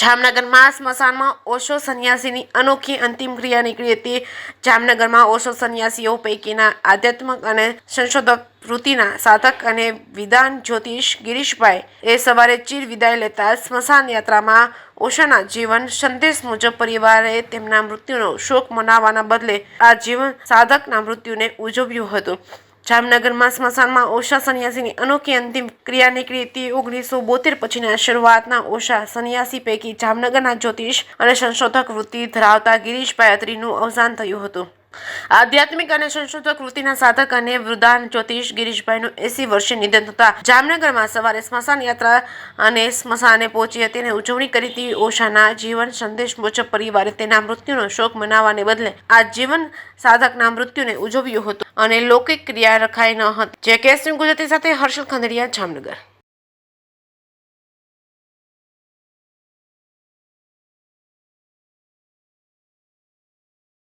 જામનગરમાં સ્મશાનમાં ઓશો સંન્યાસીની અનોખી અંતિમ ક્રિયા નીકળી હતી। જામનગરમાં ઓશો સંન્યાસીઓ પૈકીના આધ્યાત્મિક અને સંશોધક વૃત્તિના સાધક અને વિદ્વાન જ્યોતિષ ગિરીશભાઈ એ સવારે ચીર વિદાય લેતા સ્મશાન યાત્રામાં ઓશોના જીવન સંદેશ મુજબ પરિવારે તેમના મૃત્યુનો શોક મનાવવાના બદલે આ જીવન સાધકના મૃત્યુને ઉજવ્યું હતું। જામનગરમાં સ્મશાનમાં ઓશા સંન્યાસીની અનોખી અંતિમ ક્રિયા નીકળી હતી। 1972 પછીના શરૂઆતના ઓશા સંન્યાસી પૈકી જામનગરના જ્યોતિષ અને સંશોધક વૃત્તિ ધરાવતા ગિરીશભાઈ અત્રીનું અવસાન થયું હતું। આધ્યાત્મિક અને સંશોધક વૃત્તિના સાધક અને વૃદ્ધાન જ્યોતિષ ગિરીશભાઈનું 80 વર્ષે નિધન થતા જામનગરમાં સવારે સ્મશાન યાત્રા અને સ્મશાને પહોંચી હતી અને ઉજવણી કરી હતી। ઓશાના જીવન સંદેશ મુજબ પરિવારે તેના મૃત્યુનો શોક મનાવવાને બદલે આ જીવન સાધકના મૃત્યુને ઉજવ્યું હતું અને લૌકિક ક્રિયા રખાઈ ન હતી। જે કેસ ગુજરાતી સાથે હર્ષલ ખંડેરિયા, જામનગર।